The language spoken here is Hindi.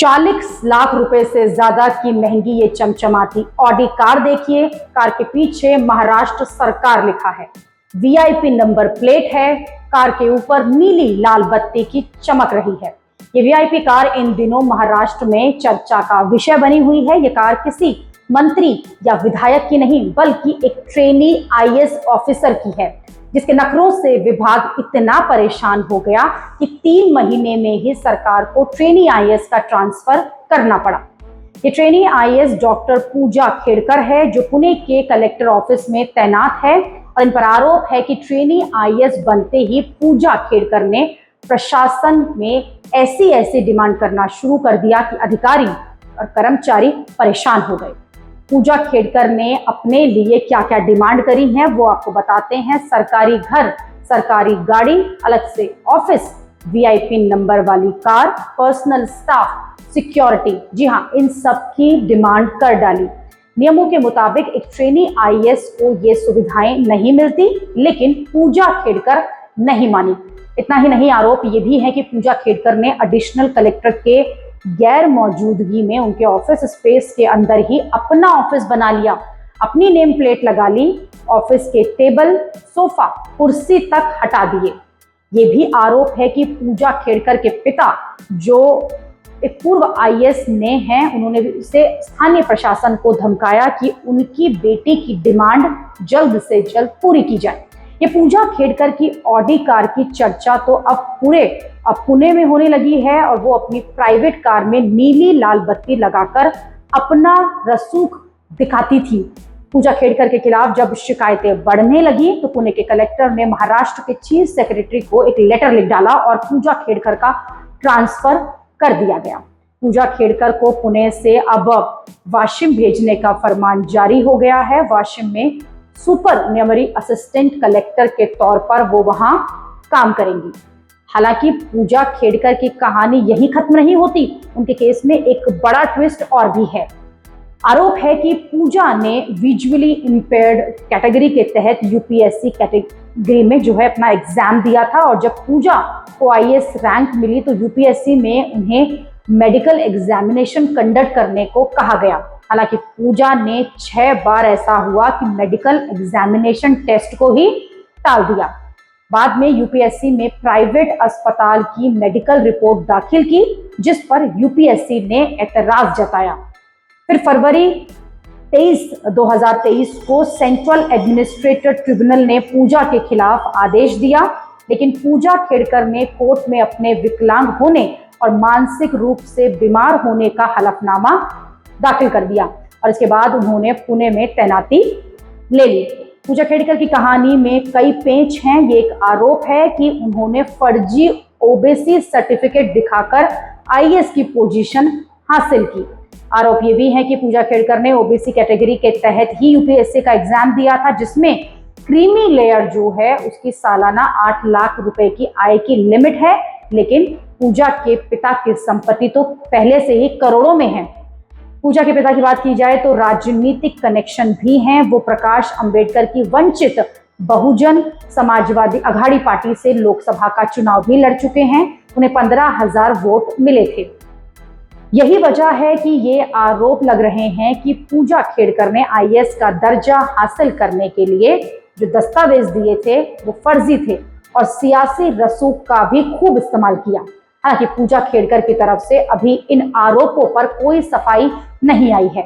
40 लाख रुपए से ज्यादा की महंगी ये चमचमाती ऑडी कार देखिए। कार के पीछे महाराष्ट्र सरकार लिखा है, वीआईपी नंबर प्लेट है। कार के ऊपर नीली लाल बत्ती की चमक रही है। ये वीआईपी कार इन दिनों महाराष्ट्र में चर्चा का विषय बनी हुई है। ये कार किसी मंत्री या विधायक की नहीं बल्कि एक ट्रेनी आईएएस ऑफिसर की है, जिसके नखरों से विभाग इतना परेशान हो गया कि 3 महीने में ही सरकार को ट्रेनी आईएएस का ट्रांसफर करना पड़ा। ये ट्रेनी आईएएस डॉक्टर पूजा खेड़कर है, जो पुणे के कलेक्टर ऑफिस में तैनात है। और इन पर आरोप है कि ट्रेनी आईएएस बनते ही पूजा खेड़कर ने प्रशासन में ऐसी डिमांड करना शुरू कर दिया कि अधिकारी और कर्मचारी परेशान हो गए। पूजा खेड़कर ने अपने लिए क्या क्या डिमांड करी है वो आपको बताते हैं। सरकारी घर, सरकारी गाड़ी, अलग से ऑफिस, वीआईपी नंबर वाली कार, पर्सनल स्टाफ, सिक्योरिटी, जी हाँ, इन सब की डिमांड कर डाली। नियमों के मुताबिक एक ट्रेनी आईएएस को ये सुविधाएं नहीं मिलती, लेकिन पूजा खेड़कर नहीं मानी। इतना ही नहीं, आरोप ये भी है कि पूजा खेड़कर ने एडिशनल कलेक्टर के गैर मौजूदगी में उनके ऑफिस स्पेस के अंदर ही अपना ऑफिस बना लिया, अपनी नेम प्लेट लगा ली, ऑफिस के टेबल, सोफा, कुर्सी तक हटा दिए। ये भी आरोप है कि पूजा खेड़कर के पिता, जो एक पूर्व आईएएस ने हैं, उन्होंने इसे स्थानीय प्रशासन को धमकाया कि उनकी बेटी की डिमांड जल्द से जल्द पूरी की जाए। ये पूजा खेड़कर की ऑडी कार की चर्चा तो अब पुणे में होने लगी है, और वो अपनी प्राइवेट कार में नीली लाल बत्ती लगाकर अपना रसूख दिखाती थी। पूजा खेड़कर के खिलाफ जब शिकायतें बढ़ने लगी तो पुणे के कलेक्टर ने महाराष्ट्र के चीफ सेक्रेटरी को एक लेटर लिख डाला और पूजा खेड़कर का ट्रांसफर कर दिया गया। पूजा खेड़कर को पुणे से अब वाशिम भेजने का फरमान जारी हो गया है। वाशिम में सुपर मेमोरी असिस्टेंट कलेक्टर के तौर पर वो वहां काम करेंगी। हालांकि पूजा खेड़कर की कहानी यही खत्म नहीं होती, उनके केस में एक बड़ा ट्विस्ट और भी है। आरोप है कि पूजा ने विजुअली इंपेयर्ड कैटेगरी के तहत यूपीएससी कैटेगरी में जो है अपना एग्जाम दिया था, और जब पूजा को आईएएस रैंक मिली तो यूपीएससी में उन्हें मेडिकल एग्जामिनेशन कंडक्ट करने को कहा गया। हालांकि पूजा ने 6 बार ऐसा हुआ कि मेडिकल एग्जामिनेशन टेस्ट को ही टाल दिया। बाद में यूपीएससी में प्राइवेट अस्पताल की मेडिकल रिपोर्ट दाखिल की, जिस पर यूपीएससी ने एतराज जताया। फिर फरवरी 2023 को सेंट्रल एडमिनिस्ट्रेटिव ट्रिब्यूनल ने पूजा के खिलाफ आदेश दिया, लेकिन पूजा खेड़कर ने कोर्ट में अपने विकलांग होने और मानसिक रूप से बीमार होने का हलफनामा दाखिल कर दिया, और इसके बाद उन्होंने पुणे में तैनाती ले ली। पूजा खेड़कर की कहानी में कई पेंच हैं। ये एक आरोप है कि उन्होंने फर्जी ओबीसी सर्टिफिकेट दिखाकर आईएएस की पोजीशन हासिल की। आरोप ये भी है कि पूजा खेड़कर ने ओबीसी कैटेगरी के तहत ही यूपीएससी का एग्जाम दिया था, जिसमें क्रीमी लेयर जो है उसकी सालाना 8 लाख रुपए की आय की लिमिट है, लेकिन पूजा के पिता की संपत्ति तो पहले से ही करोड़ों में है। पूजा के पिता की बात की जाए तो राजनीतिक कनेक्शन भी हैं। वो प्रकाश अंबेडकर की वंचित बहुजन समाजवादी अघाड़ी पार्टी से लोकसभा का चुनाव भी लड़ चुके हैं। उन्हें 15,000 वोट मिले थे। यही वजह है कि ये आरोप लग रहे हैं कि पूजा खेड़कर ने आईएएस का दर्जा हासिल करने के लिए जो दस्तावेज दिए थे वो फर्जी थे, और सियासी रसूख का भी खूब इस्तेमाल किया। हालांकि पूजा खेड़कर की तरफ से अभी इन आरोपों पर कोई सफाई नहीं आई है।